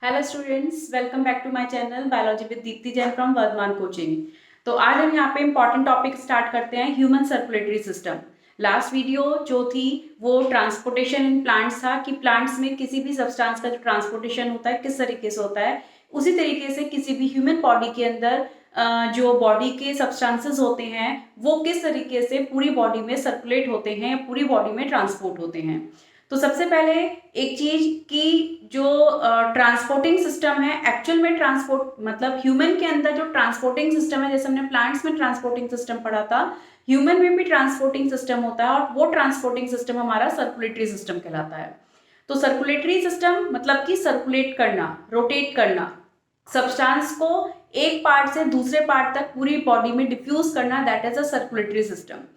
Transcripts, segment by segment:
Hello students, welcome back to my channel biology with Deepti Jain from Vardhaman coaching. तो आज हम यहाँ पे इम्पॉर्टेंट टॉपिक स्टार्ट करते हैं, human circulatory system. Last video जो थी वो ट्रांसपोर्टेशन इन प्लांट्स था कि प्लांट्स में किसी भी सब्सटेंस का जो ट्रांसपोर्टेशन होता है किस तरीके से होता है। उसी तरीके से किसी भी ह्यूमन बॉडी के अंदर जो बॉडी के सब्सटेंसेस होते हैं वो किस तरीके से पूरी बॉडी में सर्कुलेट होते हैं, पूरी बॉडी में ट्रांसपोर्ट होते हैं। तो सबसे पहले एक चीज की जो ट्रांसपोर्टिंग सिस्टम है, एक्चुअल में ट्रांसपोर्ट मतलब ह्यूमन के अंदर जो ट्रांसपोर्टिंग सिस्टम है, जैसे हमने प्लांट्स में ट्रांसपोर्टिंग सिस्टम पढ़ा था, ह्यूमन में भी ट्रांसपोर्टिंग सिस्टम होता है और वो ट्रांसपोर्टिंग सिस्टम हमारा सर्कुलेटरी सिस्टम कहलाता है। तो सर्कुलेटरी सिस्टम मतलब कि सर्कुलेट करना, रोटेट करना, सब्सटेंस को एक पार्ट से दूसरे पार्ट तक पूरी बॉडी में डिफ्यूज करना, that is a circulatory system.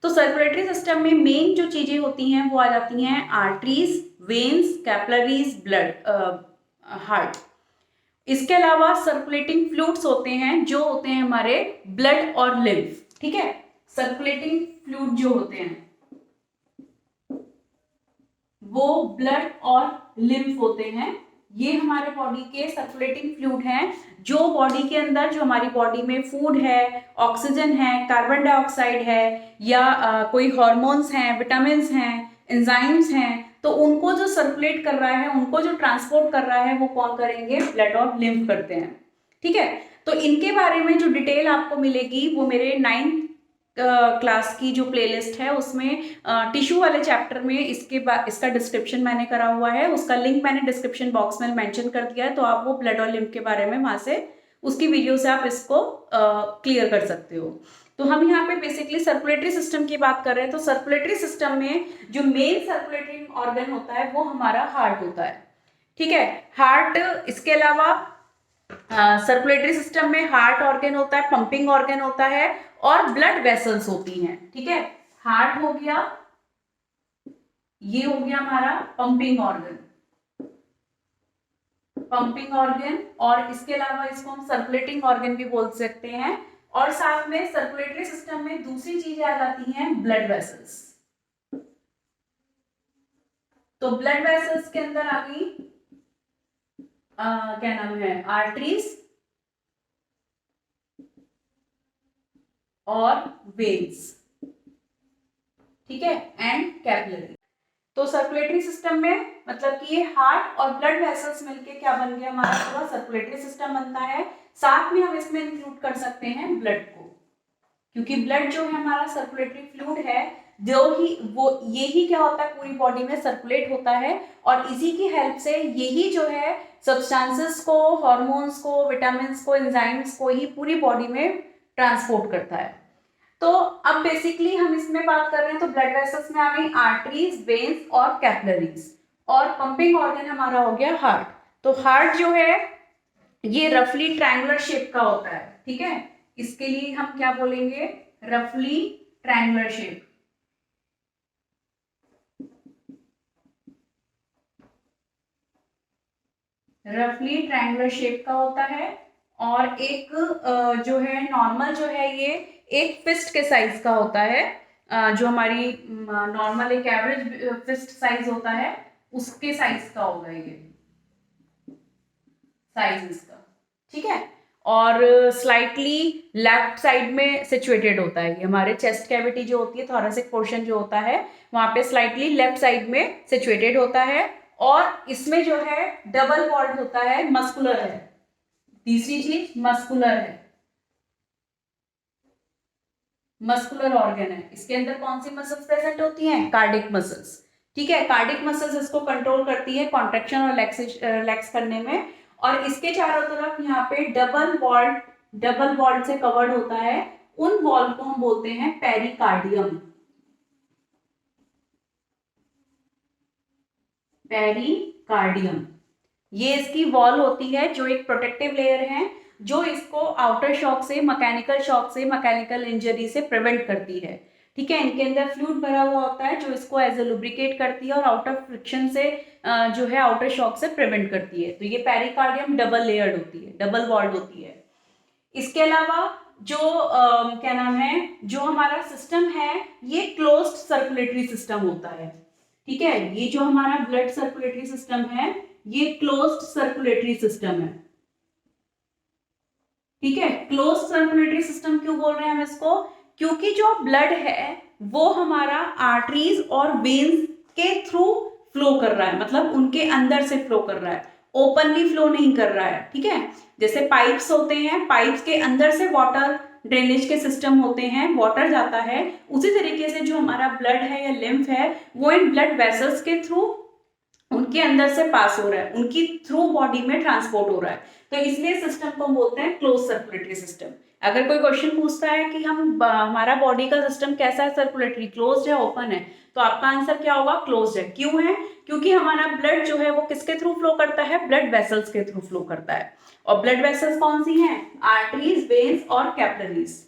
तो सर्कुलेटरी सिस्टम में मेन जो चीजें होती हैं वो आ जाती हैं arteries, veins, capillaries, blood, heart. इसके अलावा सर्कुलेटिंग फ्लूइड्स होते हैं जो होते हैं हमारे ब्लड और लिम्फ। ठीक है, सर्कुलेटिंग फ्लूइड जो होते हैं वो ब्लड और लिम्फ होते हैं। ये हमारे बॉडी के सर्कुलेटिंग फ्लूइड हैं जो बॉडी के अंदर, जो हमारी बॉडी में फूड है, ऑक्सीजन है, कार्बन डाइऑक्साइड है या कोई हार्मोन्स हैं, विटामिन्स हैं, एंजाइम्स हैं, तो उनको जो सर्कुलेट कर रहा है, उनको जो ट्रांसपोर्ट कर रहा है वो कौन करेंगे? ब्लड और लिम्फ करते हैं। ठीक है, तो इनके बारे में जो डिटेल आपको मिलेगी वो मेरे 9th क्लास की जो प्लेलिस्ट है उसमें टिश्यू वाले चैप्टर में इसका डिस्क्रिप्शन मैंने करा हुआ है, उसका लिंक मैंने डिस्क्रिप्शन बॉक्स में मेंशन कर दिया है। तो आप वो ब्लड और लिम्फ के बारे में वहां से उसकी वीडियो से आप इसको क्लियर कर सकते हो। तो हम यहाँ पे बेसिकली सर्कुलेटरी सिस्टम की बात कर रहे हैं। तो सर्कुलेटरी सिस्टम में जो मेन सर्कुलेटिंग ऑर्गन होता है वो हमारा हार्ट होता है। ठीक है, हार्ट। इसके अलावा सर्कुलेटरी सिस्टम में हार्ट ऑर्गन होता है, पंपिंग ऑर्गन होता है और ब्लड वेसल्स होती हैं। ठीक है, हार्ट हो गया, ये हो गया हमारा पंपिंग ऑर्गन, पंपिंग ऑर्गन, और इसके अलावा इसको हम सर्कुलेटिंग ऑर्गन भी बोल सकते हैं। और साथ में सर्कुलेटरी सिस्टम में दूसरी चीजें आ जाती हैं, ब्लड वेसल्स। तो ब्लड वेसल्स के अंदर आ गई क्या नाम है, आर्टरीज और वेन्स। ठीक है, एंड कैपिलरी। तो सर्कुलेटरी सिस्टम में मतलब कि ये हार्ट और ब्लड वेसल्स मिलके क्या बन गया, हमारा पूरा सर्कुलेटरी सिस्टम बनता है। साथ में हम इसमें इंक्लूड कर सकते हैं ब्लड को, क्योंकि ब्लड जो है हमारा सर्कुलेटरी फ्लूइड है, जो ही वो यही क्या होता है, पूरी बॉडी में सर्कुलेट होता है और इसी की हेल्प से यही जो है सब्सटेंसेस को, हार्मोन्स को, विटामिन्स को, एंजाइम्स को ही पूरी बॉडी में ट्रांसपोर्ट करता है। तो अब बेसिकली हम इसमें बात कर रहे हैं, तो ब्लड वेसल्स में आ गई आर्टरीज, वेन्स और कैपिलरीज, और पंपिंग ऑर्गन हमारा हो गया हार्ट। तो हार्ट जो है ये रफली ट्रायंगुलर शेप का होता है। ठीक है, इसके लिए हम क्या बोलेंगे, रफली ट्रायंगुलर शेप। रफली ट्रायंगुलर शेप का होता है और एक जो है नॉर्मल जो है ये एक फिस्ट के साइज का होता है। जो हमारी नॉर्मल एक एवरेज फिस्ट साइज होता है उसके साइज का होगा ये साइज इसका। ठीक है, और स्लाइटली लेफ्ट साइड में सिचुएटेड होता है। ये हमारे चेस्ट कैविटी जो होती है, थोरेसिक पोर्शन जो होता है वहां पे स्लाइटली लेफ्ट साइड में सिचुएटेड होता है। और इसमें जो है डबल वॉल्ड होता है, मस्कुलर है। तीसरी चीज मस्कुलर है, मस्कुलर ऑर्गन है। इसके अंदर कौन सी मसल्स प्रेजेंट होती हैं? Cardiac muscles. ठीक है, कार्डिक मसल्स इसको कंट्रोल करती है कॉन्ट्रेक्शन और रिलैक्स करने में। और इसके चारों तरफ यहाँ पे डबल वॉल्ड से कवर्ड होता है। उन वॉल को हम बोलते हैं पेरिकार्डियम। पेरिकार्डियम ये इसकी वॉल होती है जो एक प्रोटेक्टिव लेयर है, जो इसको आउटर शॉक से, मैकेनिकल इंजरी से प्रिवेंट करती है। ठीक है, इनके अंदर फ्लूइड भरा हुआ होता है जो इसको एज ए लुब्रिकेट करती है और आउटर फ्रिक्शन से जो है आउटर शॉक से प्रिवेंट करती है। तो ये पेरिकार्डियम डबल लेयर्ड होती है, डबल वॉल्ड होती है। इसके अलावा जो क्या नाम है, जो हमारा सिस्टम है ये क्लोज्ड सर्कुलेटरी सिस्टम होता है। ठीक है, ये जो हमारा ब्लड सर्कुलेटरी सिस्टम है ये क्लोज्ड सर्कुलेटरी सिस्टम है। ठीक है, क्लोज्ड सर्कुलेटरी सिस्टम क्यों बोल रहे हैं हम इसको? क्योंकि जो ब्लड है वो हमारा आर्टरीज और वेन्स के थ्रू फ्लो कर रहा है, मतलब उनके अंदर से फ्लो कर रहा है, ओपनली फ्लो नहीं कर रहा है। ठीक है, जैसे पाइप्स होते हैं, पाइप्स के अंदर से वाटर ड्रेनेज के सिस्टम होते हैं, वाटर जाता है, उसी तरीके से जो हमारा ब्लड है या लिम्फ है वो इन ब्लड वेसल्स के थ्रू उनके अंदर से पास हो रहा है, उनकी थ्रू बॉडी में ट्रांसपोर्ट हो रहा है। तो इसलिए सिस्टम को बोलते हैं क्लोज सर्कुलेटरी सिस्टम। अगर कोई क्वेश्चन पूछता है कि हमारा बॉडी का सिस्टम कैसा है, सर्कुलेटरी क्लोज्ड है ओपन है, तो आपका आंसर क्या होगा? क्लोज्ड है। क्यों है? क्योंकि हमारा ब्लड जो है वो किसके थ्रू फ्लो करता है? ब्लड वेसल्स के थ्रू फ्लो करता है। और ब्लड वेसल्स कौन सी हैं? आर्टरीज, वेन्स और कैपिलरीज।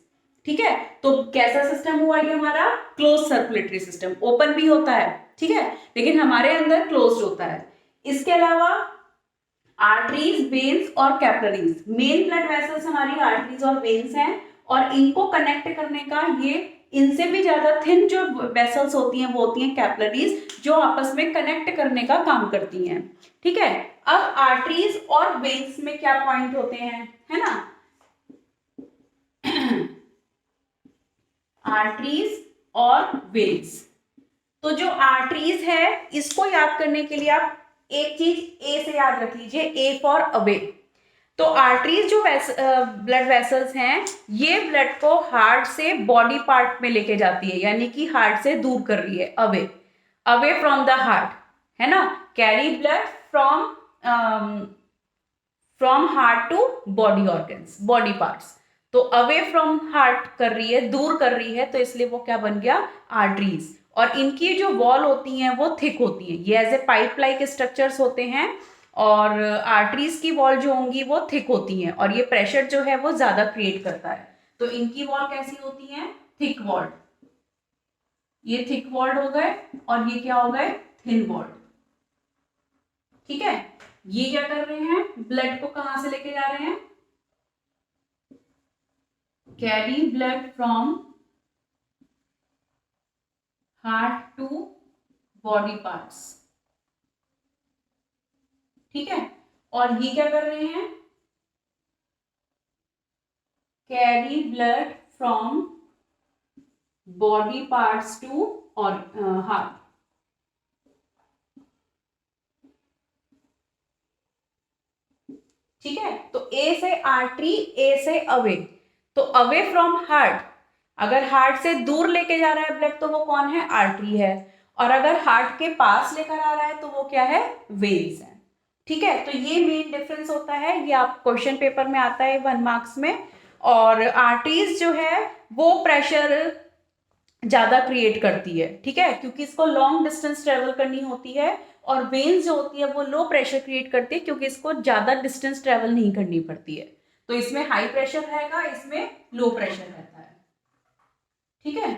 ठीक है, तो कैसा सिस्टम हुआ ये हमारा? Close circulatory system. ओपन भी होता है, ठीक है, लेकिन हमारे अंदर क्लोज्ड होता है। इसके अलावा आर्टरीज, वेन्स और कैपिलरीज, मेन ब्लड वेसल्स हमारी आर्टरीज और वेन्स हैं, और इनको कनेक्ट करने का ये इनसे भी ज्यादा थिन जो वेसल्स होती हैं वो होती हैं कैपिलरीज, जो आपस में कनेक्ट करने का काम करती हैं। ठीक है, अब आर्टरीज और वेन्स में क्या पॉइंट होते हैं, है ना? आर्टरीज और वेन्स। तो जो आर्टरीज है इसको याद करने के लिए आप एक चीज ए से याद रख लीजिए, ए फॉर अवे। तो आर्टरीज जो ब्लड वेसल्स हैं ये ब्लड को हार्ट से बॉडी पार्ट में लेके जाती है, यानी कि हार्ट से दूर कर रही है, away, away from the heart, है ना? Carry blood from heart to body organs, body parts. तो अवे फ्रॉम हार्ट कर रही है, दूर कर रही है, तो इसलिए वो क्या बन गया? आर्टरीज। और इनकी जो वॉल होती हैं वो थिक होती है, ये as a pipe like structures होते हैं, और आर्टरीज की वॉल जो होंगी वो थिक होती हैं, और ये प्रेशर जो है वो ज्यादा क्रिएट करता है। तो इनकी वॉल कैसी होती है? Thick walled. ये थिक वॉल्ड हो गए, और ये क्या हो गए? Thin walled. ठीक है, ये क्या कर रहे हैं? ब्लड को कहां से लेके जा रहे हैं? Carry blood from heart to body parts. ठीक है, और ये क्या कर रहे हैं? Carry blood from body parts to और हार्ट। ठीक है, तो ए से आर्टरी, ए से अवे। तो अवे फ्रॉम हार्ट, अगर हार्ट से दूर लेके जा रहा है ब्लड तो वो कौन है? आर्टरी है। और अगर हार्ट के पास लेकर आ रहा है तो वो क्या है? वेन्स है। ठीक है, तो ये मेन डिफरेंस होता है, ये आप क्वेश्चन पेपर में आता है 1 मार्क्स में। और आर्टरीज जो है वो प्रेशर ज्यादा क्रिएट करती है, ठीक है, क्योंकि इसको लॉन्ग डिस्टेंस ट्रेवल करनी होती है, और वेन्स जो होती है वो लो प्रेशर क्रिएट करती है, क्योंकि इसको ज्यादा डिस्टेंस ट्रेवल नहीं करनी पड़ती है। तो इसमें हाई प्रेशर रहेगा, इसमें लो प्रेशर रहता है। ठीक है,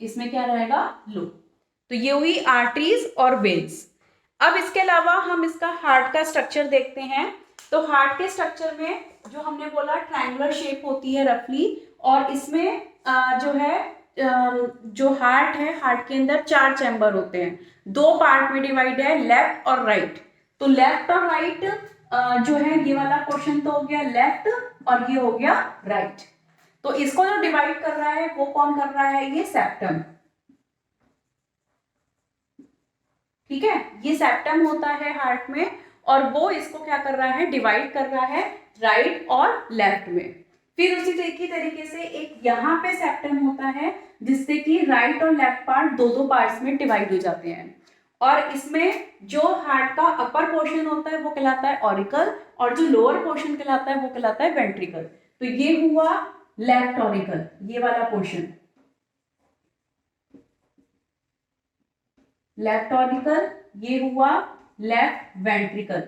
इसमें क्या रहेगा? लो। तो ये हुई आर्टरीज और वेन्स। अब इसके अलावा हम इसका हार्ट का स्ट्रक्चर देखते हैं। तो हार्ट के स्ट्रक्चर में जो हमने बोला ट्रायंगुलर शेप होती है रफली, और इसमें जो है जो हार्ट है, हार्ट के अंदर 4 चैम्बर होते हैं, 2 पार्ट में डिवाइड है, लेफ्ट और राइट। तो लेफ्ट और राइट जो है, ये वाला क्वेश्चन तो हो गया लेफ्ट, और ये हो गया राइट। तो इसको जो डिवाइड कर रहा है वो कौन कर रहा है? ये सेप्टम। ठीक है, ये सेप्टम होता है हार्ट में, और वो इसको क्या कर रहा है? डिवाइड कर रहा है राइट और लेफ्ट में। फिर उसी तरीके से एक यहाँ पे सेप्टम होता है, जिससे कि राइट और लेफ्ट पार्ट दो पार्ट्स में डिवाइड हो जाते हैं। और इसमें जो हार्ट का अपर पोर्शन होता है वो कहलाता है ऑरिकल, और जो लोअर पोर्शन कहलाता है वो कहलाता है वेंट्रिकल। तो ये हुआ लेफ्ट ऑरिकल, ये वाला पोर्शन लेफ्ट ऑरिकल, ये हुआ लेफ्ट वेंट्रिकल,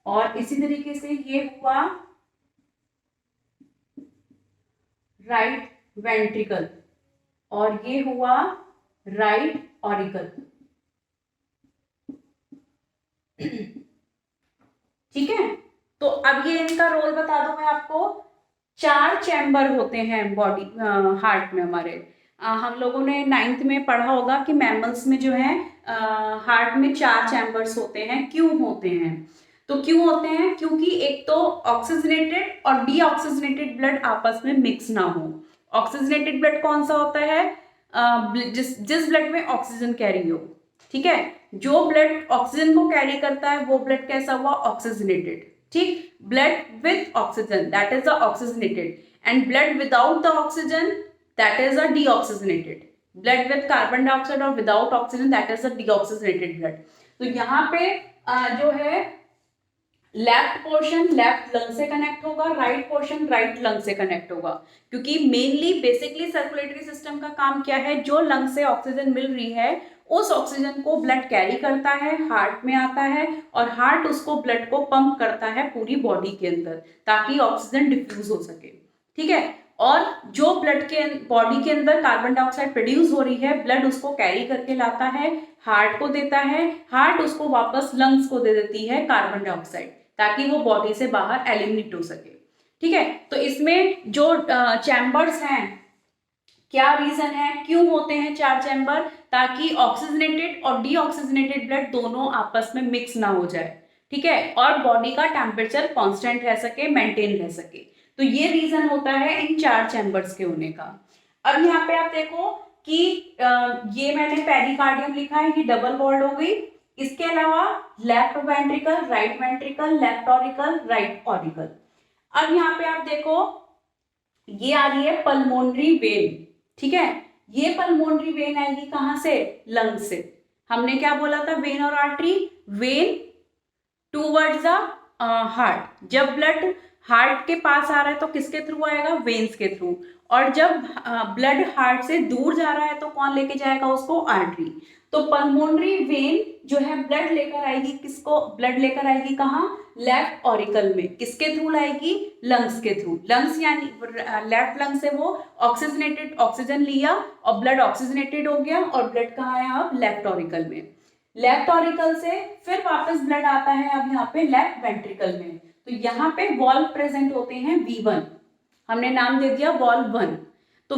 और इसी तरीके से ये हुआ राइट वेंट्रिकल, और ये हुआ राइट ऑरिकल। ठीक है, तो अब ये इनका रोल बता दूं मैं आपको। 4 चैम्बर होते हैं बॉडी हार्ट में हमारे। हम लोगों ने 9th में पढ़ा होगा कि मैमल्स में जो है हार्ट में 4 चैम्बर्स होते हैं। क्यों होते हैं? तो क्यों होते हैं? क्योंकि एक तो ऑक्सीजनेटेड और डीऑक्सीजनेटेड ब्लड आपस में मिक्स ना हो। ऑक्सीजनेटेड ब्लड कौन सा होता है? जिस ब्लड में ऑक्सीजन कैरी हो। ठीक है, जो ब्लड ऑक्सीजन को कैरी करता है वो ब्लड कैसा हुआ? ऑक्सीजनेटेड। ठीक, blood with oxygen that is the oxygenated, and blood without the oxygen that is a deoxygenated. Blood with carbon dioxide और without oxygen that is a deoxygenated blood. तो यहाँ पे जो है लेफ्ट पोर्शन लेफ्ट लंग से connect होगा, right portion right lung से connect होगा। क्योंकि मेनली बेसिकली सर्कुलेटरी सिस्टम का काम क्या है? जो लंग से ऑक्सीजन मिल रही है उस ऑक्सीजन को ब्लड कैरी करता है, हार्ट में आता है, और हार्ट उसको ब्लड को पंप करता है पूरी बॉडी के अंदर ताकि ऑक्सीजन डिफ्यूज हो सके। ठीक है, और जो ब्लड के बॉडी के अंदर कार्बन डाइऑक्साइड प्रोड्यूस हो रही है, ब्लड उसको कैरी करके लाता है, हार्ट को देता है, हार्ट उसको वापस लंग्स को दे देती है कार्बन डाइऑक्साइड ताकि वो बॉडी से बाहर एलिमिनेट हो सके। ठीक है, तो इसमें जो चैम्बर्स हैं, क्या रीजन है क्यों होते हैं 4 चैम्बर? ताकि ऑक्सीजनेटेड और डीऑक्सीजनेटेड ब्लड दोनों आपस में मिक्स ना हो जाए। ठीक है, और बॉडी का टेम्परेचर कांस्टेंट रह सके, मेंटेन रह सके। तो ये रीजन होता है इन 4 चैम्बर्स के होने का। अब यहाँ पे आप देखो कि ये मैंने पेरिकार्डियम लिखा है, ये डबल वॉल्ड हो गई। इसके अलावा left ventricle, right ventricle, left auricle, right auricle. अब यहाँ पे आप देखो ये आ रही है पल्मोनरी वेन। ठीक है, ये पल्मोनरी वेन आएगी कहां से? लंग से। हमने क्या बोला था? वेन और artery. When towards the heart. जब ब्लड हार्ट के पास आ रहा है तो किसके थ्रू आएगा? वेन्स के थ्रू। और जब ब्लड हार्ट से दूर जा रहा है तो कौन लेके जाएगा उसको? आर्टरी। तो पल्मोनरी वेन जो है ब्लड लेकर आएगी किसको? ब्लड लेकर आएगी कहाँ? लेफ्ट ऑरिकल में। किसके थ्रू लाएगी? लंग्स के थ्रू। लंग्स यानी लेफ्ट लंग से वो ऑक्सीजनेटेड ऑक्सीजन लिया और ब्लड ऑक्सीजनेटेड हो गया, और ब्लड कहाँ है अब? लेफ्ट ऑरिकल में। लेफ्ट ऑरिकल से फिर वापस ब्लड आता है अब यहाँ पे लेफ्ट वेंट्रिकल में। तो यहाँ पे वॉल्व प्रेजेंट होते हैं V1, हमने नाम दे दिया वॉल्व 1। तो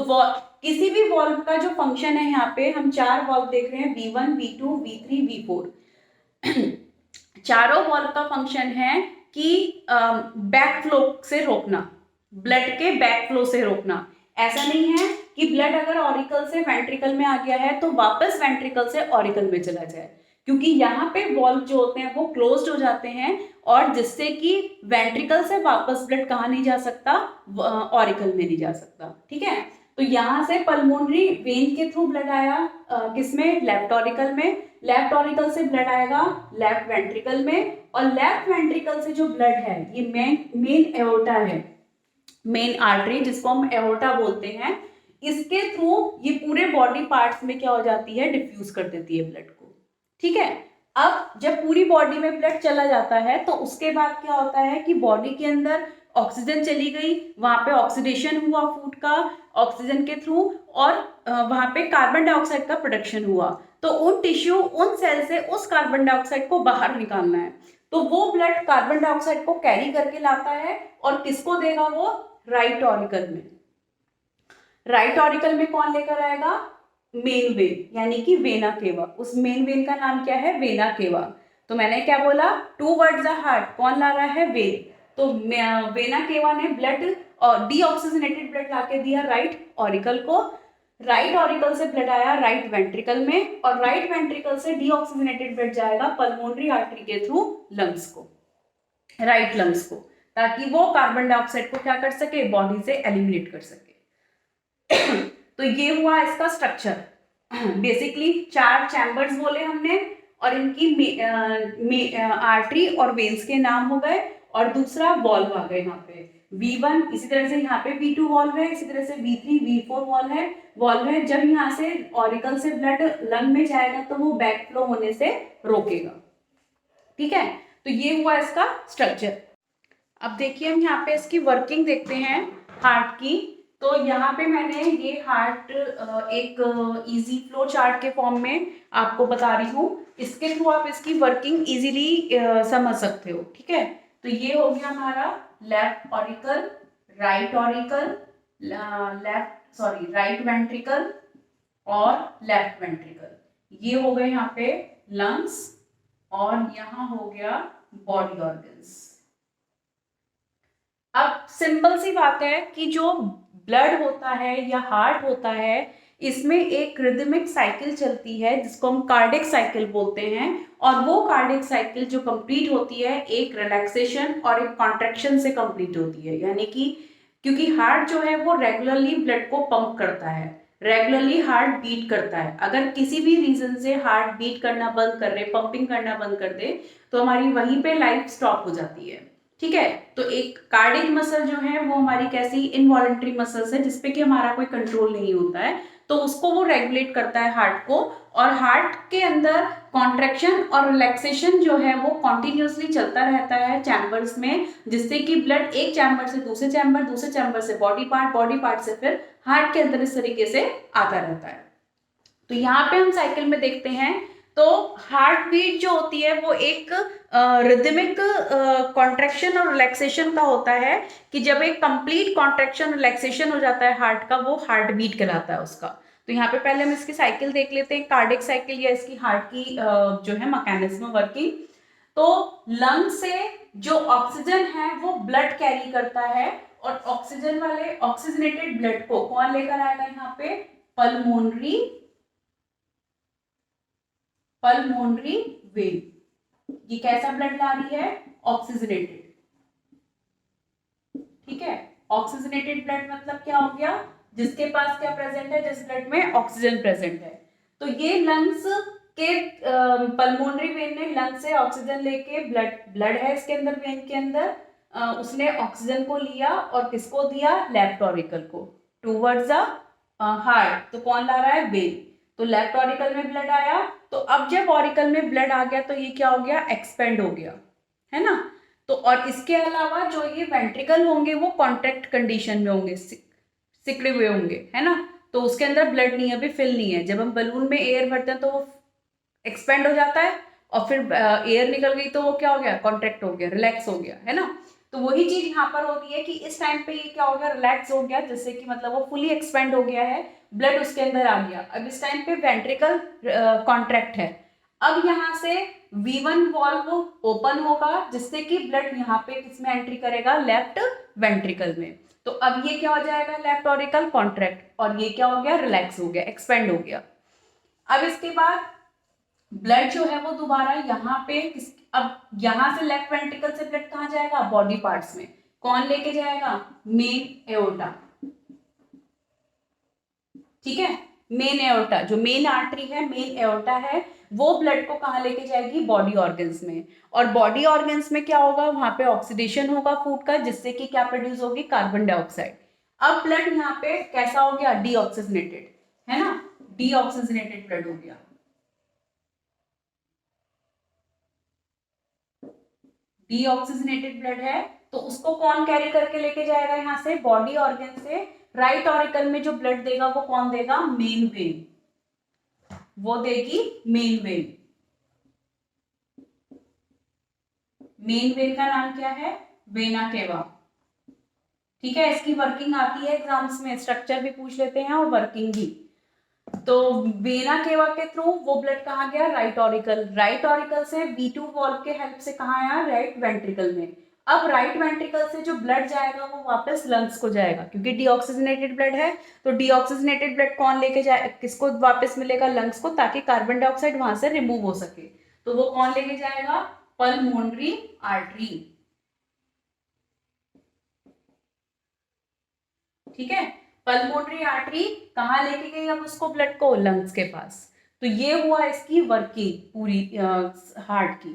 किसी भी वॉल्व का जो फंक्शन है, यहाँ पे हम 4 वॉल्व देख रहे हैं, V1, V2, V3, V4। चारों वॉल्व का फंक्शन है कि बैक फ्लो से रोकना, ब्लड के बैक फ्लो से रोकना। ऐसा नहीं है कि ब्लड अगर ऑरिकल से वेंट्रिकल में आ गया है तो वापस वेंट्रिकल से ऑरिकल में चला जाए, क्योंकि यहाँ पे वॉल्व जो होते हैं वो क्लोज्ड हो जाते हैं, और जिससे कि वेंट्रिकल से वापस ब्लड कहाँ नहीं जा सकता? ऑरिकल में नहीं जा सकता। ठीक है, तो यहाँ से पल्मोनरी वेन के थ्रू ब्लड आया किसमें? लेफ्ट ऑरिकल में। लेफ्ट ऑरिकल से ब्लड आएगा लेफ्ट वेंट्रिकल में, और लेफ्ट वेंट्रिकल से जो ब्लड है ये मेन एओर्टा है, मेन आर्टरी जिसको हम एओर्टा बोलते हैं। इसके थ्रू ये पूरे बॉडी पार्ट्स में क्या हो जाती है? डिफ्यूज कर देती है ब्लड को। ठीक है, अब जब पूरी बॉडी में ब्लड चला जाता है तो उसके बाद क्या होता है कि बॉडी के अंदर ऑक्सीजन चली गई, वहां पे ऑक्सीडेशन हुआ फूड का ऑक्सीजन के थ्रू, और वहां पे कार्बन डाइऑक्साइड का प्रोडक्शन हुआ। तो उन टिश्यू उन सेल से उस कार्बन डाइऑक्साइड को बाहर निकालना है, तो वो ब्लड कार्बन डाइऑक्साइड को कैरी करके लाता है, और किसको देगा वो? राइट ऑरिकल में। राइट ऑरिकल में कौन लेकर आएगा? मेन वेन, यानी कि वेना केवा। उस मेन वेन का नाम क्या है? Vena cava. तो मैंने क्या बोला? टूवर्ड्स द हार्ट कौन ला रहा है? वेन। तो वेना केवा ने ब्लड और डीऑक्सीजनेटेड ब्लड लाके दिया राइट ऑरिकल को। राइट ऑरिकल से ब्लड आया राइट वेंट्रिकल में, और राइट वेंट्रिकल से डीऑक्सीजनेटेड ब्लड जाएगा पल्मोनरी आर्टरी के थ्रू लंग्स को, राइट लंग्स को, ताकि वो कार्बन डाइऑक्साइड को क्या कर सके? बॉडी से एलिमिनेट कर सके। तो ये हुआ इसका स्ट्रक्चर। बेसिकली 4 चैम्बर्स बोले हमने, और इनकी आर्टरी और वेन्स के नाम हो गए, और दूसरा वॉल्व आ गए यहाँ पे V1, इसी तरह से यहाँ पे V2 वॉल्व है, इसी तरह से V3, V4 वॉल्व है। जब यहाँ से ऑरिकल से ब्लड लंग में जाएगा तो वो बैक फ्लो होने से रोकेगा। ठीक है, तो ये हुआ इसका स्ट्रक्चर। अब देखिए हम यहाँ पे इसकी वर्किंग देखते हैं हार्ट की। तो यहाँ पे मैंने ये हार्ट एक इजी फ्लो चार्ट के फॉर्म में आपको बता रही हूँ, इसके थ्रू आप इसकी वर्किंग इजीली समझ सकते हो। ठीक है, तो ये हो गया हमारा left auricle, right auricle, right ventricle, और लेफ्ट वेंट्रिकल। ये हो गए यहाँ पे लंग्स और यहाँ हो गया बॉडी ऑर्गन्स। अब सिंपल सी बात है कि जो ब्लड होता है या हार्ट होता है, इसमें एक रिदमिक साइकिल चलती है जिसको हम कार्डिक साइकिल बोलते हैं, और वो कार्डिक साइकिल जो कंप्लीट होती है एक रिलैक्सेशन और एक कॉन्ट्रैक्शन से कंप्लीट होती है। यानी कि क्योंकि हार्ट जो है वो रेगुलरली ब्लड को पंप करता है, रेगुलरली हार्ट बीट करता है। अगर किसी भी रीजन से हार्ट बीट करना बंद कर दे, पंपिंग करना बंद कर दे, तो हमारी वहीं पे लाइफ स्टॉप हो जाती है। ठीक है, तो एक कार्डिक मसल जो है वो हमारी कैसी इनवॉलेंट्री मसल्स है जिसपे कि हमारा कोई कंट्रोल नहीं होता है, तो उसको वो रेगुलेट करता है हार्ट को। और हार्ट के अंदर कॉन्ट्रैक्शन और रिलैक्सेशन जो है वो कॉन्टिन्यूसली चलता रहता है चैम्बर्स में, जिससे कि ब्लड एक चैम्बर से दूसरे चैम्बर, दूसरे चैम्बर से बॉडी पार्ट, बॉडी पार्ट से फिर हार्ट के अंदर इस तरीके से आता रहता है। तो यहाँ पे हम साइकिल में देखते हैं तो हार्ट बीट जो होती है वो एक रिदमिक कॉन्ट्रैक्शन और रिलैक्सेशन का होता है, कि जब एक कंप्लीट कॉन्ट्रैक्शन रिलैक्सेशन हो जाता है हार्ट का, वो हार्ट बीट कहलाता है उसका। तो यहाँ पे पहले हम इसकी साइकिल देख लेते हैं, कार्डिक साइकिल या इसकी हार्ट की जो है मैकेनिज्म वर्किंग। तो लंग से जो ऑक्सीजन है वो ब्लड कैरी करता है, और ऑक्सीजन वाले ऑक्सीजनेटेड ब्लड को कौन लेकर आएगा यहाँ पे, पल्मोनरी वेन। ये कैसा ब्लड ला रही है, ऑक्सीजनेटेड। ठीक है, ऑक्सीजनेटेड ब्लड मतलब क्या हो गया, जिसके पास क्या प्रेजेंट है, जिस ब्लड में ऑक्सीजन प्रेजेंट है। तो ये लंग्स के पल्मोनरी वेन ने लंग से ऑक्सीजन लेके, ब्लड है इसके अंदर, वेन के अंदर, उसने ऑक्सीजन को लिया और किसको दिया, लेफ्ट ऑरिकल को, टूवर्ड्स द हार्ट। तो कौन ला रहा है, वेन। तो लेफ्ट ऑरिकल में ब्लड आया, तो अब जब ऑरिकल में ब्लड आ गया तो ये क्या हो गया, एक्सपेंड हो गया, है ना। तो और इसके अलावा जो ये वेंट्रिकल होंगे वो कॉन्ट्रैक्ट कंडीशन में होंगे, सिकड़े हुए होंगे, है ना। तो उसके अंदर ब्लड नहीं है, अभी फिल नहीं है। जब हम बलून में एयर भरते हैं तो वो एक्सपेंड हो जाता है, और फिर एयर निकल गई तो वो क्या हो गया, कॉन्ट्रैक्ट हो गया, रिलैक्स हो गया, है ना। तो वही चीज यहाँ पर होती है कि इस टाइम पे ये क्या हो गया, रिलैक्स हो गया, जिससे कि मतलब वो फुली एक्सपेंड हो गया है, ब्लड उसके अंदर आ गया। अब इस टाइम पे वेंट्रिकल कॉन्ट्रैक्ट है। अब यहाँ से V1 वॉल्व ओपन होगा, जिससे कि ब्लड यहाँ पे किसमें एंट्री करेगा, लेफ्ट वेंट्रिकल में। तो अब ये क्या हो जाएगा, लेफ्ट ऑरिकल कॉन्ट्रैक्ट, और ये क्या हो गया, रिलैक्स हो गया, एक्सपेंड हो गया। अब इसके बाद ब्लड जो है वो दोबारा यहाँ पे अब यहाँ से लेफ्ट वेंट्रिकल से ब्लड कहाँ जाएगा, बॉडी पार्ट्स में। कौन लेके जाएगा, मेन एओर्टा। ठीक है, मेन एओर्टा, जो मेन आर्टरी है, मेन एओर्टा है, वो ब्लड को कहाँ लेके जाएगी, बॉडी ऑर्गन्स में। और बॉडी ऑर्गन्स में क्या होगा, वहां पे ऑक्सीडेशन होगा फूड का, जिससे कि क्या प्रोड्यूस होगी, कार्बन डाइऑक्साइड। अब ब्लड यहाँ पे कैसा हो गया, डीऑक्सीजनेटेड, है ना, डीऑक्सीजनेटेड ब्लड हो गया। डीऑक्सीजनेटेड ब्लड है, तो उसको कौन कैरी करके लेके जाएगा, यहाँ से बॉडी ऑर्गन से राइट ऑरिकल में जो ब्लड देगा वो कौन देगा, मेन वेन, वो देगी मेन वेन। मेन वेन का नाम क्या है, वेना केवा। ठीक है, इसकी वर्किंग आती है एग्जाम्स में, स्ट्रक्चर भी पूछ लेते हैं और वर्किंग भी। तो वेना केवा के थ्रू वो ब्लड कहाँ गया, राइट ऑरिकल, राइट ऑरिकल से V2 वॉल्व के हेल्प से कहाँ आया, राइट वेंट्रिकल में। अब राइट वेंट्रिकल से जो ब्लड जाएगा वो वापस लंग्स को जाएगा, क्योंकि डीऑक्सीजनेटेड ब्लड है। तो डीऑक्सीजनेटेड ब्लड कौन लेके जाए, किसको वापस मिलेगा, लंग्स को, ताकि कार्बन डाइऑक्साइड वहां से रिमूव हो सके। तो वो कौन लेके जाएगा, पल्मोनरी आर्टरी। ठीक है, पल्मोनरी आर्टरी कहाँ लेके गई अब उसको, ब्लड को, लंग्स के पास। तो ये हुआ इसकी वर्किंग पूरी हार्ट की।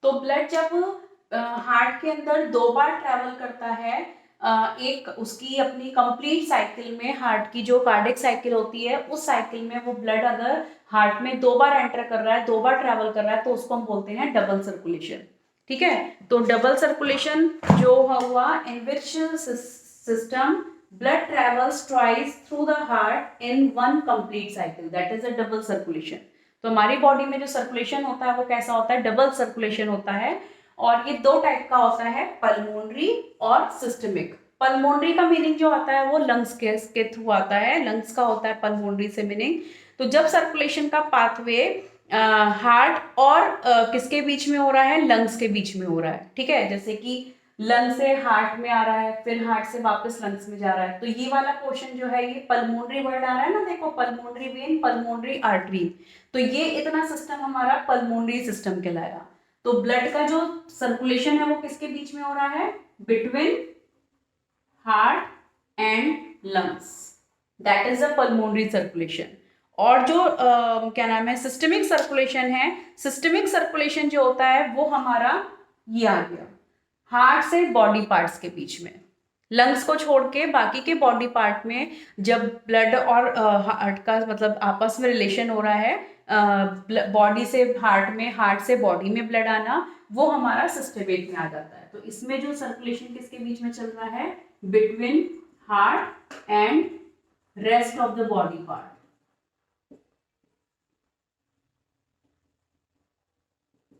तो ब्लड जब हार्ट के अंदर 2 बार ट्रैवल करता है, एक उसकी अपनी कंप्लीट साइकिल में, हार्ट की जो कार्डिक साइकिल होती है उस साइकिल में वो ब्लड अगर हार्ट में 2 बार एंटर कर रहा है, 2 बार ट्रैवल कर रहा है, तो उसको हम बोलते हैं डबल सर्कुलेशन। ठीक है, तो डबल सर्कुलेशन जो हुआ, in which system blood travels twice through the heart in one complete cycle, that is a double circulation। तो हमारी बॉडी में जो सर्कुलेशन होता है वो कैसा होता है, डबल सर्कुलेशन होता है। और ये 2 टाइप का होता है, पल्मोनरी और सिस्टमिक। पल्मोनरी का मीनिंग जो आता है वो लंग्स के थ्रू आता है, लंग्स का होता है पल्मोनरी से मीनिंग। तो जब सर्कुलेशन का पाथवे हार्ट और किसके बीच में हो रहा है, लंग्स के बीच में हो रहा है, ठीक है। जैसे कि लंग से हार्ट में आ रहा है, फिर हार्ट से वापस लंग्स में जा रहा है, तो ये वाला पोर्शन जो है ये पल्मोनरी वर्ड आ रहा है ना, देखो पल्मोनरी वेन, पल्मोनरी आर्टरी, तो ये इतना सिस्टम हमारा पल्मोनरी सिस्टम कहलाएगा। तो ब्लड का जो सर्कुलेशन है वो किसके बीच में हो रहा है, between heart and lungs, that is a pulmonary circulation. और जो क्या नाम है, सिस्टमिक सर्कुलेशन है, सिस्टमिक सर्कुलेशन जो होता है वो हमारा ये आ गया हार्ट से बॉडी पार्ट्स के बीच में, लंग्स को छोड़ के बाकी के बॉडी पार्ट में जब ब्लड और हार्ट का मतलब आपस में रिलेशन हो रहा है, बॉडी से हार्ट में, हार्ट से बॉडी में ब्लड आना, वो हमारा सिस्टमिक में आ जाता है। तो इसमें जो सर्कुलेशन किसके बीच में चल रहा है, between heart and rest of the body part.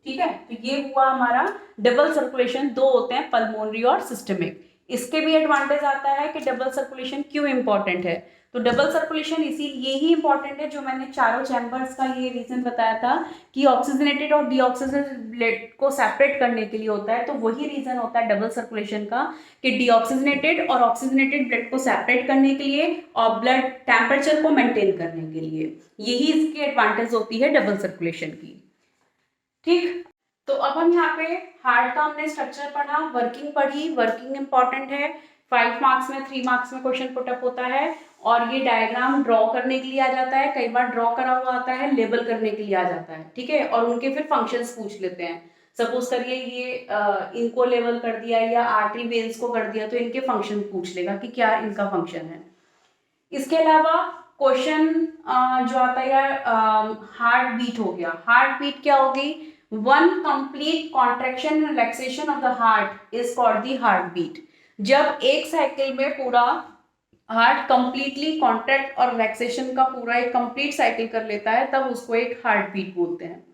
ठीक है, तो ये हुआ हमारा डबल सर्कुलेशन, दो होते हैं पल्मोनरी और सिस्टमिक। इसके भी एडवांटेज आता है कि डबल सर्कुलेशन क्यों इंपॉर्टेंट है, तो डबल सर्कुलेशन इसीलिए ही इंपॉर्टेंट है, जो मैंने चारों चैम्बर्स का ये रीजन बताया था कि ऑक्सीजनेटेड और डीऑक्सीजनेटेड ब्लड को सेपरेट करने के लिए होता है, तो वही रीजन होता है डबल सर्कुलेशन का कि डीऑक्सीजनेटेड और ऑक्सीजनेटेड ब्लड को सेपरेट करने के लिए और ब्लड टेम्परेचर को मेंटेन करने के लिए, यही इसकी एडवांटेज होती है डबल सर्कुलेशन की। ठीक, तो अब हम यहाँ पे हार्ट का हमने स्ट्रक्चर पढ़ा, वर्किंग पढ़ी, वर्किंग इंपॉर्टेंट है, 5 मार्क्स में 3 मार्क्स में क्वेश्चन पुटअप होता है, और ये डायग्राम ड्रॉ करने के लिए आ जाता है, कई बार ड्रॉ करा हुआ आता है, लेबल करने के लिए आ जाता है, ठीक है, और उनके फिर फंक्शंस पूछ लेते हैं। सपोज करिए ये इनको लेवल कर दिया या आर्टरी वेन्स को कर दिया, तो इनके फंक्शन पूछ लेगा कि क्या इनका फंक्शन है। इसके अलावा क्वेश्चन जो आता है हार्ट बीट हो गया, हार्ट बीट क्या होगी, one complete contraction and relaxation of the heart is called the heart beat. जब एक साइकिल में पूरा हार्ट कंप्लीटली कॉन्ट्रैक्ट और रिलैक्सेशन का पूरा एक कंप्लीट साइकिल कर लेता है, तब उसको एक हार्ट बीट बोलते हैं।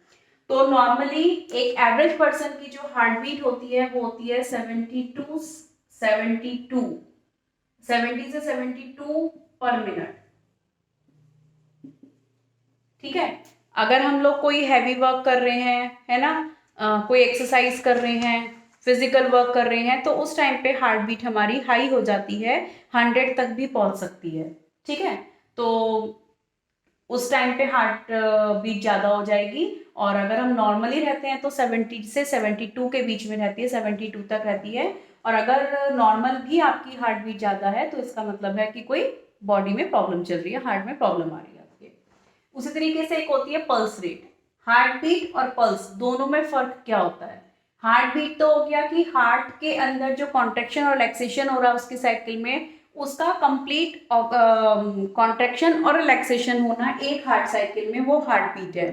तो नॉर्मली एक एवरेज पर्सन की जो हार्ट बीट होती है वो होती है 70 से 72 पर मिनट, ठीक है। अगर हम लोग कोई हैवी वर्क कर रहे हैं, है ना, कोई एक्सरसाइज कर रहे हैं, फिजिकल वर्क कर रहे हैं, तो उस टाइम पे हार्ट बीट हमारी हाई हो जाती है, 100 तक भी पहुंच सकती है, ठीक है। तो उस टाइम पे हार्ट बीट ज़्यादा हो जाएगी, और अगर हम नॉर्मली रहते हैं तो 70 से 72 के बीच में रहती है, 72 तक रहती है। और अगर नॉर्मल भी आपकी हार्ट बीट ज़्यादा है तो इसका मतलब है कि कोई बॉडी में प्रॉब्लम चल रही है, हार्ट में प्रॉब्लम आ रही है आपके। उसी तरीके से एक होती है पल्स रेट। हार्ट बीट और पल्स दोनों में फर्क क्या होता है, हार्ट बीट तो हो गया कि हार्ट के अंदर जो कॉन्ट्रैक्शन और रिलैक्सेशन हो रहा है उसकी साइकिल में, उसका कंप्लीट कॉन्ट्रैक्शन और रिलैक्सेशन होना एक हार्ट साइकिल में, वो हार्ट बीट है।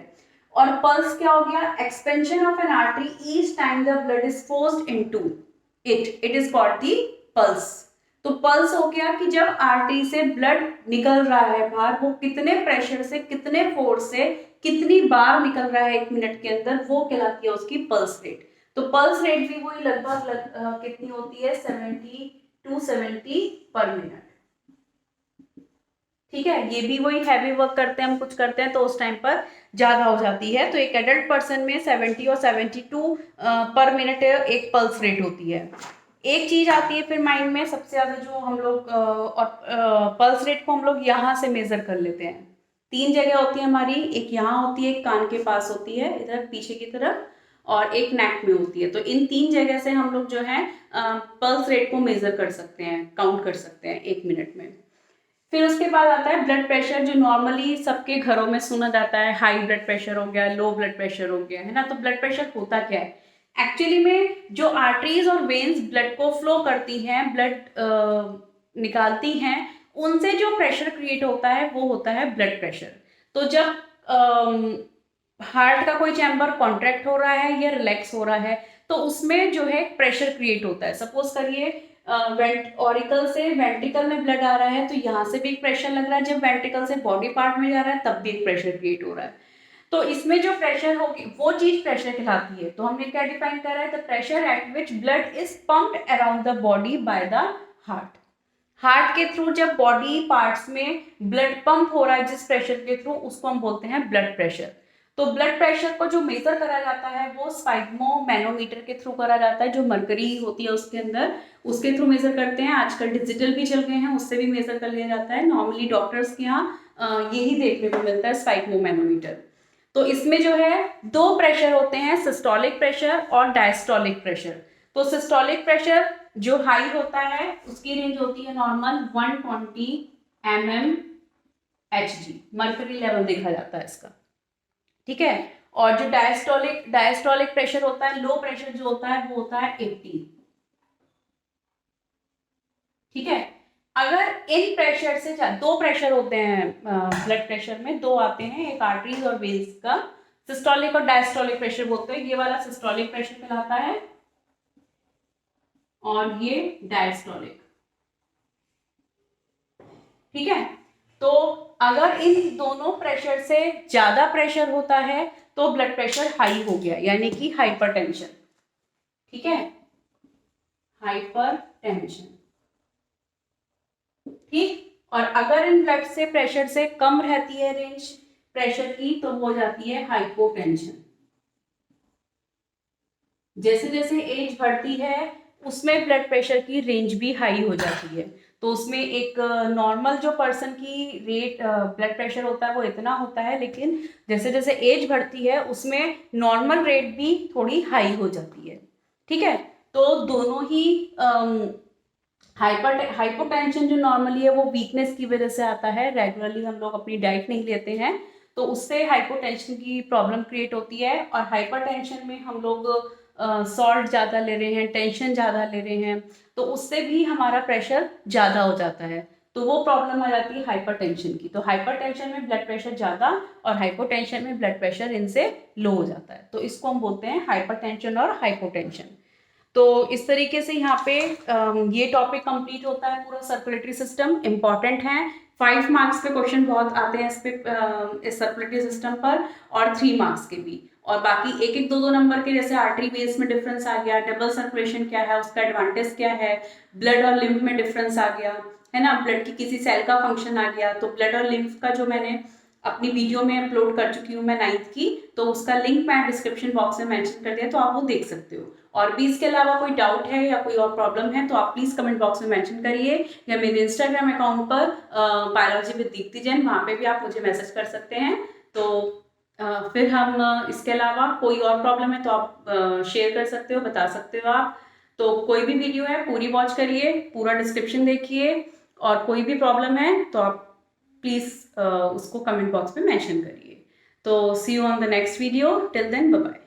और पल्स क्या हो गया, expansion of N artery each time the blood is forced into it is called the pulse. तो पल्स हो गया कि जब आर्टरी से ब्लड निकल रहा है बाहर, वो कितने प्रेशर से, कितने फोर्स से, कितनी बार निकल रहा है 1 मिनट के अंदर, वो कहलाती है उसकी पल्स रेट। तो पल्स रेट भी वही लगभग कितनी होती है, 70 to 70 पर मिनट, ठीक है। ये भी वही हैवी वर्क करते हैं हम, कुछ करते हैं तो उस टाइम पर ज्यादा हो जाती है। तो एक एडल्ट पर्सन में 70 और 72 पर मिनट एक पल्स रेट होती है। एक चीज आती है फिर माइंड में सबसे ज्यादा, जो हम लोग और पल्स रेट को हम लोग यहाँ से मेजर कर लेते हैं। 3 जगह होती है हमारी, एक यहाँ होती है, एक कान के पास होती है इधर पीछे की तरफ, और एक नेक में होती है। तो इन 3 जगह से हम लोग जो है पल्स रेट को मेजर कर सकते हैं, काउंट कर सकते हैं 1 मिनट में। फिर उसके बाद आता है ब्लड प्रेशर, जो नॉर्मली सबके घरों में सुना जाता है, हाई ब्लड प्रेशर हो गया, लो ब्लड प्रेशर हो गया, है ना। तो ब्लड प्रेशर होता क्या है, एक्चुअली में जो आर्टरीज और वेन्स ब्लड को फ्लो करती हैं, ब्लड निकालती हैं, उनसे जो प्रेशर क्रिएट होता है वो होता है ब्लड प्रेशर। तो जब हार्ट का कोई चैम्बर कॉन्ट्रैक्ट हो रहा है या रिलैक्स हो रहा है, तो उसमें जो है प्रेशर क्रिएट होता है। सपोज करिए ऑरिकल से वेंट्रिकल में ब्लड आ रहा है, तो यहाँ से भी एक प्रेशर लग रहा है, जब वेंट्रिकल से बॉडी पार्ट में जा रहा है तब भी एक प्रेशर क्रिएट हो रहा है। तो इसमें जो प्रेशर होगी वो चीज प्रेशर कहलाती है। तो हमने क्या डिफाइन करा है, the pressure at which blood is pumped around the body by the heart के थ्रू जब बॉडी पार्ट्स में ब्लड पंप हो रहा है जिस प्रेशर के थ्रू, उसको हम बोलते हैं ब्लड प्रेशर। तो ब्लड प्रेशर को जो मेजर करा जाता है वो स्पाइगमोमैनोमीटर के थ्रू करा जाता है, जो मरकरी होती है उसके अंदर, उसके थ्रू मेजर करते हैं। आजकल डिजिटल भी चल गए हैं, उससे भी मेजर कर लिया जाता है। नॉर्मली डॉक्टर्स के यहाँ यही देखने को मिलता है, स्पाइगमोमैनोमीटर। तो इसमें जो है दो प्रेशर होते हैं, सिस्टोलिक प्रेशर और डायस्टोलिक प्रेशर। तो सिस्टोलिक प्रेशर जो हाई होता है उसकी रेंज होती है नॉर्मल 120 mmHg, मर्करी लेवल देखा जाता है इसका, ठीक है। और जो डायस्टोलिक प्रेशर होता है, लो प्रेशर जो होता है वो होता है 80, ठीक है। अगर इन प्रेशर से दो प्रेशर होते हैं ब्लड प्रेशर में, दो आते हैं, एक आर्टरीज और वेन्स का, सिस्टोलिक और डायस्टोलिक प्रेशर बोलते हैं। ये वाला सिस्टोलिक प्रेशर कहलाता है और ये डायस्टोलिक, ठीक है। तो अगर इन दोनों प्रेशर से ज्यादा प्रेशर होता है तो ब्लड प्रेशर हाई हो गया, यानी कि हाइपरटेंशन, ठीक है, हाइपरटेंशन, ठीक। और अगर इन ब्लड से प्रेशर से कम रहती है रेंज प्रेशर की तो हो जाती है हाइपोटेंशन। जैसे जैसे एज बढ़ती है उसमें ब्लड प्रेशर की रेंज भी हाई हो जाती है। तो उसमें एक नॉर्मल जो पर्सन की रेट ब्लड प्रेशर होता है वो इतना होता है, लेकिन जैसे जैसे एज बढ़ती है उसमें नॉर्मल रेट भी थोड़ी हाई हो जाती है, ठीक है। तो दोनों ही हाइपोटेंशन जो नॉर्मली है वो वीकनेस की वजह से आता है, रेगुलरली हम लोग अपनी डाइट नहीं लेते हैं तो उससे हाइपोटेंशन की प्रॉब्लम क्रिएट होती है। और हाइपरटेंशन में हम लोग सॉल्ट ज़्यादा ले रहे हैं, टेंशन ज़्यादा ले रहे हैं, तो उससे भी हमारा प्रेशर ज़्यादा हो जाता है, तो वो प्रॉब्लम आ जाती है हाइपरटेंशन की। तो हाइपरटेंशन में ब्लड प्रेशर ज़्यादा और हाइपोटेंशन में ब्लड प्रेशर इनसे लो हो जाता है, तो इसको हम बोलते हैं हाइपरटेंशन और हाइपोटेंशन। तो इस तरीके से यहाँ पे ये टॉपिक कंप्लीट होता है। पूरा सर्कुलेटरी सिस्टम इंपॉर्टेंट है, 5 मार्क्स पे क्वेश्चन बहुत आते हैं इस पे, इस सर्कुलेटरी सिस्टम पर, और 3 मार्क्स के भी। और बाकी एक एक दो नंबर के, जैसे आर्टरी वेन्स में डिफरेंस आ गया, डबल सर्कुलेशन क्या है, उसका एडवांटेज क्या है, ब्लड और लिम्फ में डिफरेंस आ गया है ना, ब्लड की किसी सेल का फंक्शन आ गया। तो ब्लड और लिम्फ का जो मैंने अपनी वीडियो में अपलोड कर चुकी हूँ मैं 9th की, तो उसका लिंक मैं डिस्क्रिप्शन बॉक्स में मेंशन कर दिया, तो आप वो देख सकते हो। और भी इसके अलावा कोई डाउट है या कोई और प्रॉब्लम है तो आप प्लीज़ कमेंट बॉक्स में मेंशन करिए, या मेरे इंस्टाग्राम अकाउंट पर बायोलॉजी विद दीप्ति जैन, वहाँ पे भी आप मुझे मैसेज कर सकते हैं। तो फिर हम इसके अलावा कोई और प्रॉब्लम है तो आप शेयर कर सकते हो, बता सकते हो आप। तो कोई भी वीडियो है पूरी वॉच करिए, पूरा डिस्क्रिप्शन देखिए, और कोई भी प्रॉब्लम है तो आप प्लीज़ उसको कमेंट बॉक्स में मेंशन करिए। तो see you on the next video, till then bye bye.